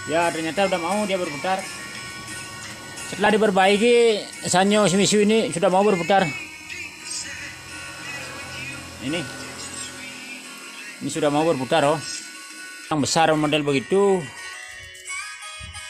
Ya ternyata udah mau dia berputar. Setelah diperbaiki, Sanyo Shimizu ini sudah mau berputar. Ini sudah mau berputar, oh. Yang besar model begitu,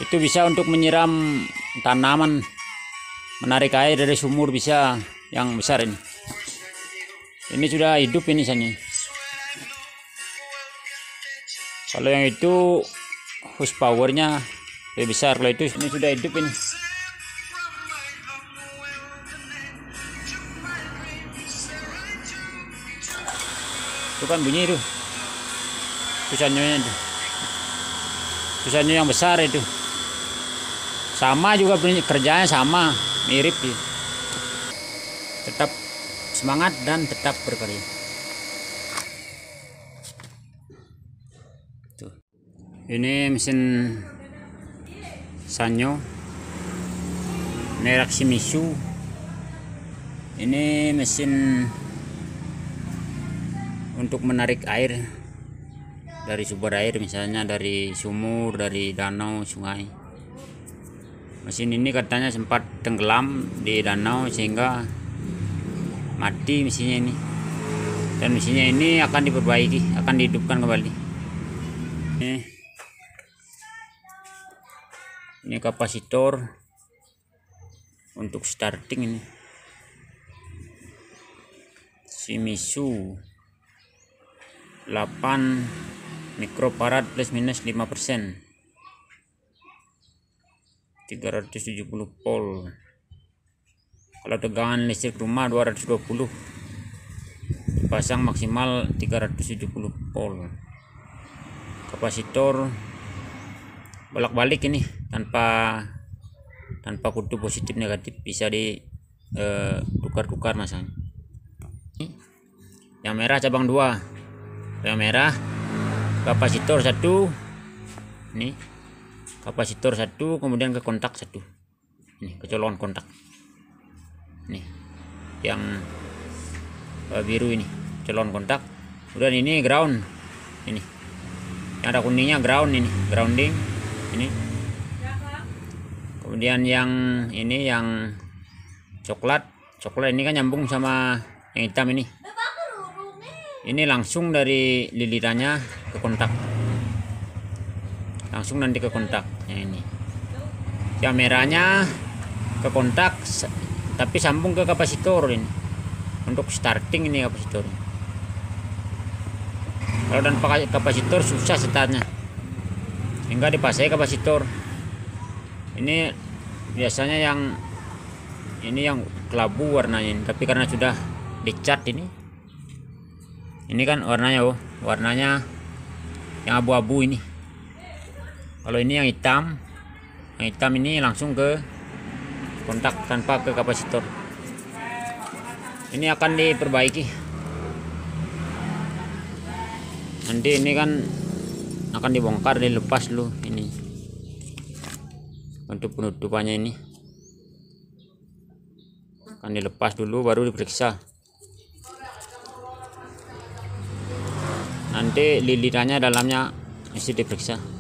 itu bisa untuk menyiram tanaman, menarik air dari sumur bisa. Yang besar ini. Ini sudah hidup ini Sanyo. Kalau yang itu horsepowernya lebih besar. Kalau itu ini sudah hidup ini. Itu kan bunyi itu. Tulisannya itu. Tulisannya yang besar itu. Sama juga bunyi, kerjanya sama, mirip gitu. Tetap semangat dan tetap berkarya. Tuh. Ini mesin Sanyo merek Shimizu. Ini mesin untuk menarik air dari sumber air, misalnya dari sumur, dari danau, sungai. Mesin ini katanya sempat tenggelam di danau sehingga mati mesinnya ini. Dan mesinnya ini akan diperbaiki, akan dihidupkan kembali. Ini kapasitor untuk starting ini. Shimizu 8 mikrofarad plus minus 5%, 370 volt. Kalau tegangan listrik rumah 220, pasang maksimal 370 volt. Kapasitor bolak-balik ini tanpa kutub positif negatif, bisa di tukar-tukar masang. Yang merah cabang 2, yang merah kapasitor 1, ini kapasitor 1, kemudian ke kontak 1, ini kecolongan kontak, ini yang biru ini colongan kontak. Kemudian ini ground, ini yang ada kuningnya ground, ini grounding ini. Kemudian yang ini yang coklat ini kan nyambung sama yang hitam ini. Ini langsung dari lilitannya ke kontak, langsung nanti ke kontak yang ini. Yang merahnya ke kontak tapi sambung ke kapasitor ini untuk starting. Ini kapasitor. Kalau tanpa kapasitor susah startnya, hingga dipasai kapasitor. Ini biasanya yang ini yang kelabu warnanya ini, tapi karena sudah dicat ini kan warnanya, warnanya yang abu-abu ini. Kalau ini yang hitam ini langsung ke kontak tanpa ke kapasitor. Ini akan diperbaiki. Nanti ini kan akan dibongkar, dilepas dulu ini untuk penutupannya. Ini akan dilepas dulu baru diperiksa. Nanti lilitannya dalamnya mesti diperiksa.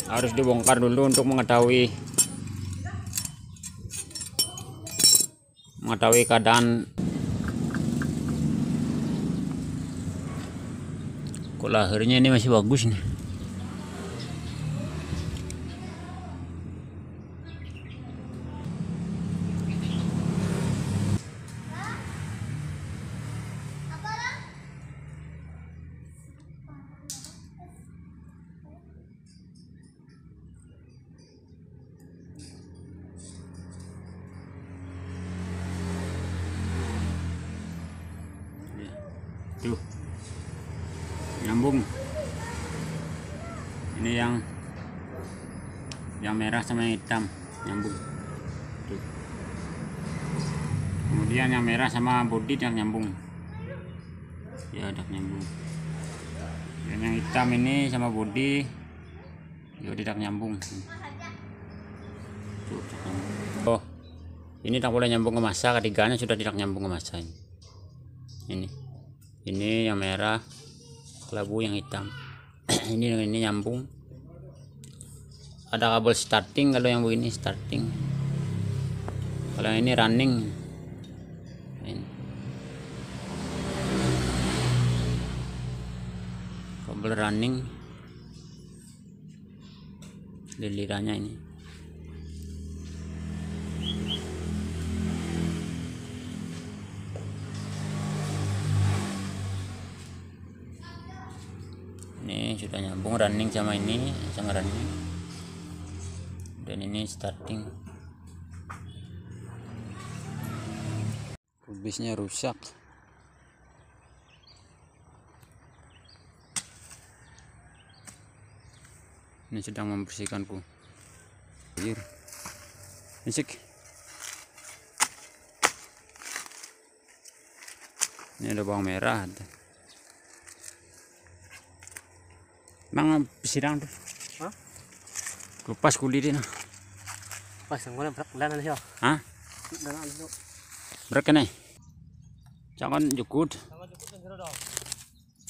Harus dibongkar dulu untuk mengetahui keadaan. Kok lahirnya ini masih bagus nih. Tuh, nyambung. Ini yang merah sama yang hitam nyambung. Tuh. Kemudian yang merah sama bodi tidak nyambung ya, tidak nyambung. Dan yang hitam ini sama bodi juga tidak nyambung. Oh, ini tak boleh nyambung ke masa, ketiganya sudah tidak nyambung ke masa ini yang merah, kelabu yang hitam. ini nyambung. Ada kabel starting, kalau yang begini starting, kalau yang ini running. Ini kabel running, lilirannya ini. Ini sudah nyambung running sama ini, sama running. Dan ini starting. Kubisnya rusak. Ini sedang membersihkan air. Misik. Ini ada bawang merah. Mang pisirang tuh. Hah? Kupas kulit ini. Pas yang mana berak dan sih. Hah? Dan itu. Berak nih. Jangan jukut. Jangan cukup dan kira dong.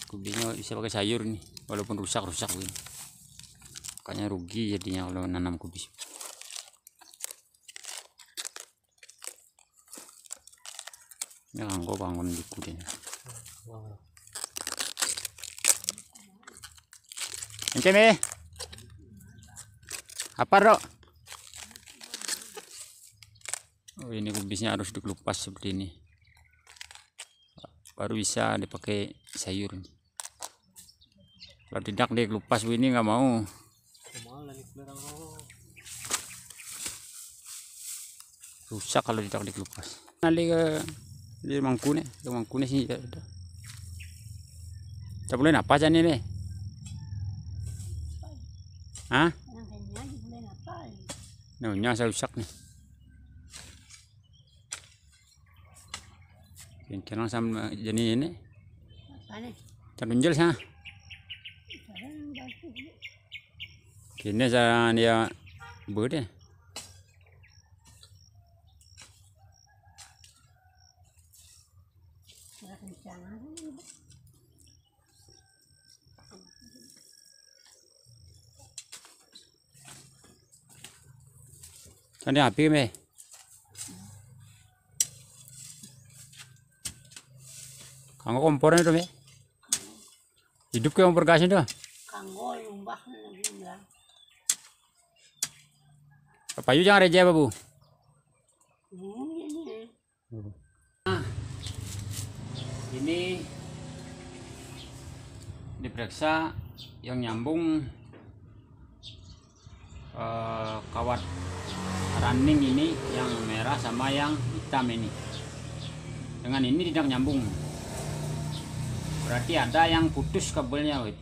Kubisnya bisa pakai sayur nih, walaupun rusak begini. Makanya rugi jadinya kalau nanam kubis. Ya kan gua bangun jukut ini. Enceme. Apa, Rok? Oh, ini kubisnya harus dikelupas seperti ini. Baru bisa dipakai sayur. Kalau tidak dikelupas ini nggak mau. Rusak kalau tidak dikelupas. Nanti ke mangkune sih ya udah. Tak boleh apa aja nih. Hah? Nah, saya rusak nih. Kenal sama jenis ini. Terunjul sah. Kini saya dia berde. Tadi api me. Kanggo kompornya itu me. Hidup ke kompor gas itu. Kanggo lumbah lagi bilang. Payu jangan reja Bu. Ini. Ini diperiksa yang nyambung kawat running ini, yang merah sama yang hitam ini. Dengan ini tidak nyambung. Berarti ada yang putus kabelnya, wait.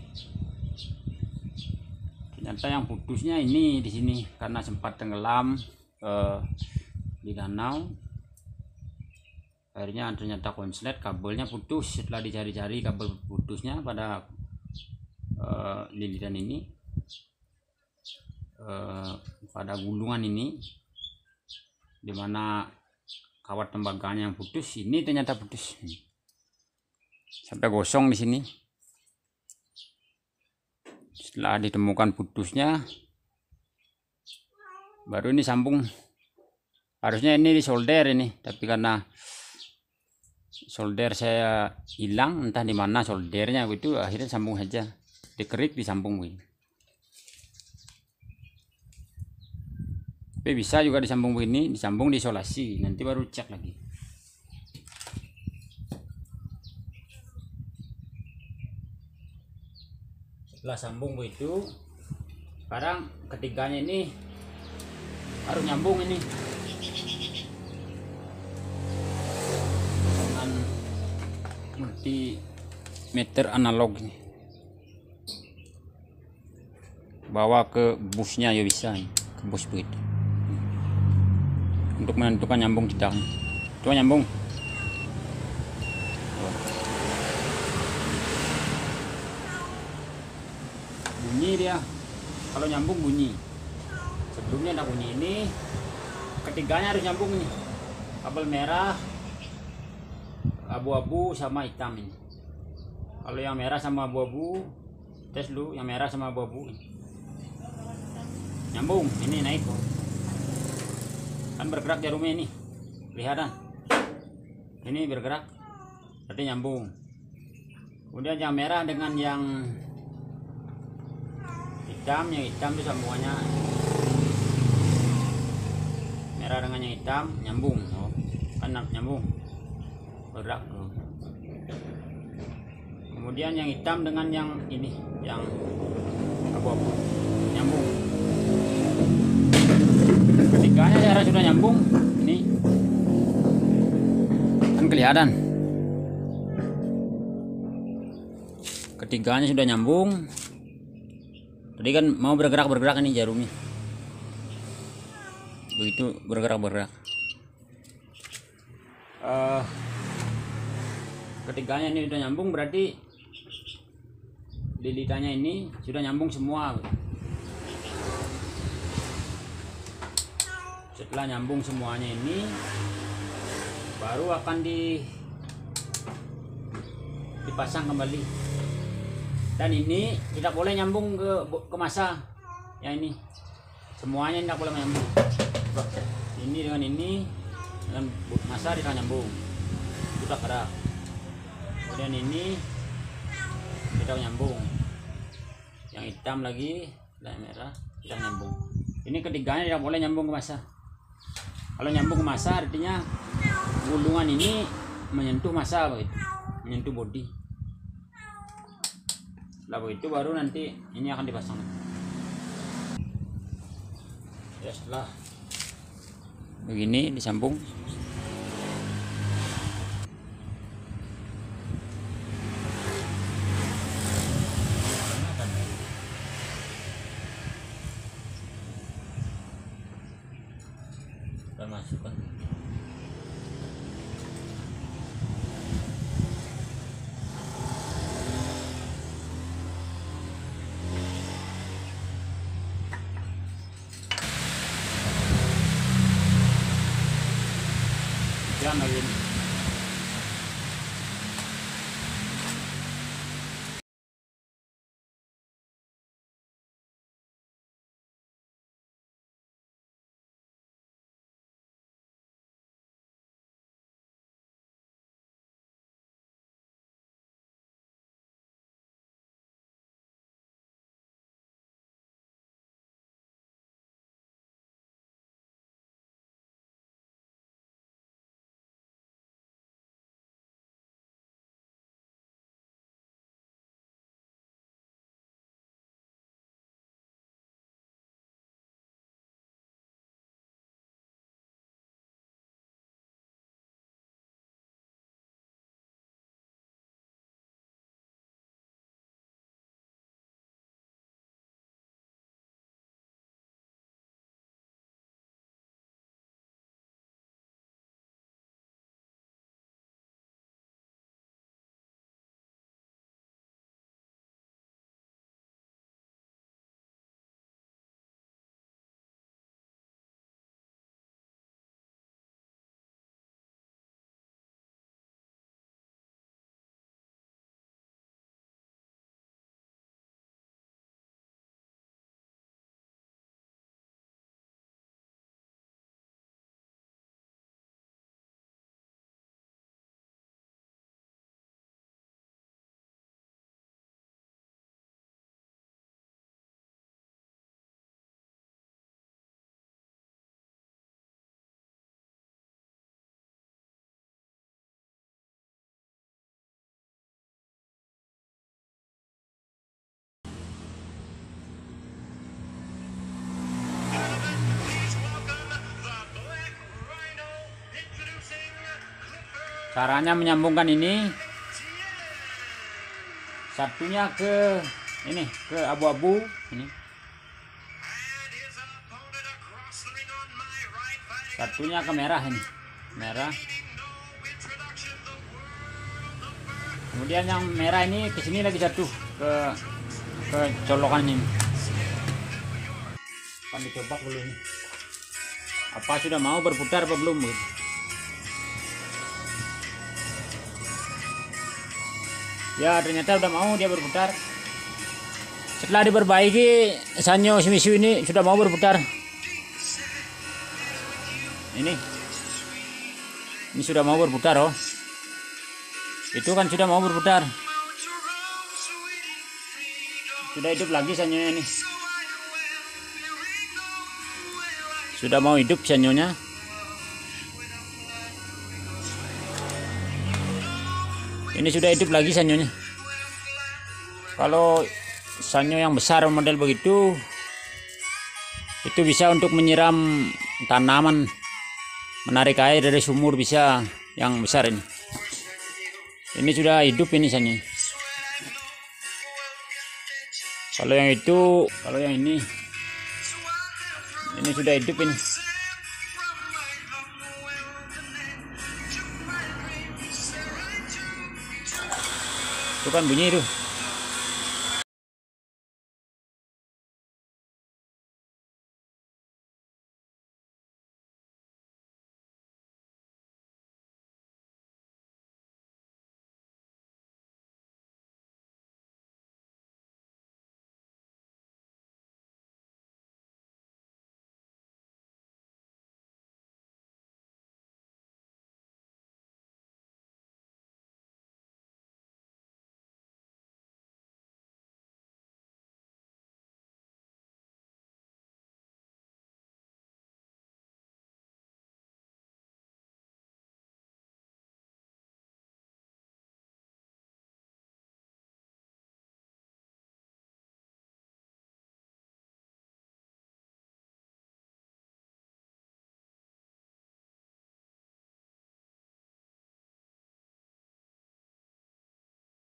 Ternyata yang putusnya ini di sini karena sempat tenggelam di danau. Akhirnya ternyata konslet, kabelnya putus. Setelah dicari-cari kabel putusnya pada lilitan ini, pada gulungan ini, dimana kawat tembaganya yang putus. Ini ternyata putus sampai gosong di sini. Setelah ditemukan putusnya, baru ini sambung. Harusnya ini disolder ini, tapi karena solder saya hilang, entah di mana soldernya gitu, akhirnya sambung saja. Dikerik disambung begini. Tapi bisa juga disambung begini, disambung diisolasi, nanti baru cek lagi. Setelah sambung begitu, sekarang ketiganya ini harus nyambung ini dengan multimeter analog ini. Bawa ke busnya ya bisa, ke bus begitu, untuk menentukan nyambung tidak. Coba nyambung. Bunyi dia. Kalau nyambung bunyi. Sebelumnya ada bunyi ini. Ketiganya harus nyambung nih. Kabel merah, abu-abu sama hitam ini. Kalau yang merah sama abu-abu, tes dulu yang merah sama abu-abu. Nyambung, ini naik kok. Kan bergerak jarumnya ini. Kelihatan. Ini bergerak. Berarti nyambung. Kemudian yang merah dengan yang hitam itu sambungannya. Merah dengan yang hitam nyambung. Oh, kan nyambung. Bergerak. Oh. Kemudian yang hitam dengan yang ini, yang abu-abu nyambung. Ketiganya saya rasa sudah nyambung. Ini kan kelihatan. Ketiganya sudah nyambung. Tadi kan mau bergerak ini jarumnya. Begitu bergerak. Ketiganya ini sudah nyambung, berarti lilitannya ini sudah nyambung semua. Setelah nyambung semuanya ini, baru akan dipasang kembali. Dan ini tidak boleh nyambung ke masa. Yang ini semuanya tidak boleh nyambung. Ini dengan masa tidak nyambung, sudah gerak. Kemudian ini tidak nyambung. Yang hitam lagi dan merah tidak nyambung. Ini ketiganya tidak boleh nyambung ke masa. Kalau nyambung ke masa artinya gulungan ini menyentuh masa begitu, menyentuh bodi. Setelah begitu baru nanti ini akan dipasang. Ya, setelah begini disambung. Kita masukkan. Jangan lagi. Caranya menyambungkan ini, satunya ke ini, ke abu-abu ini, satunya ke merah ini, merah Kemudian yang merah ini ke sini lagi jatuh ke colokan ini. Akan dicoba dulu ini. Apa sudah mau berputar apa belum? Ya, ternyata udah mau dia berputar. Setelah diperbaiki, Sanyo Shimizu ini sudah mau berputar. Ini sudah mau berputar, oh. Itu kan sudah mau berputar. Sudah hidup lagi Sanyonya ini. Sudah mau hidup Sanyonya. Ini sudah hidup lagi sanyonya. Kalau sanyo yang besar model begitu, itu bisa untuk menyiram tanaman, menarik air dari sumur bisa, yang besar ini. Ini sudah hidup ini sanyo. Kalau yang itu, kalau yang ini sudah hidup ini. Itu kan bunyi itu.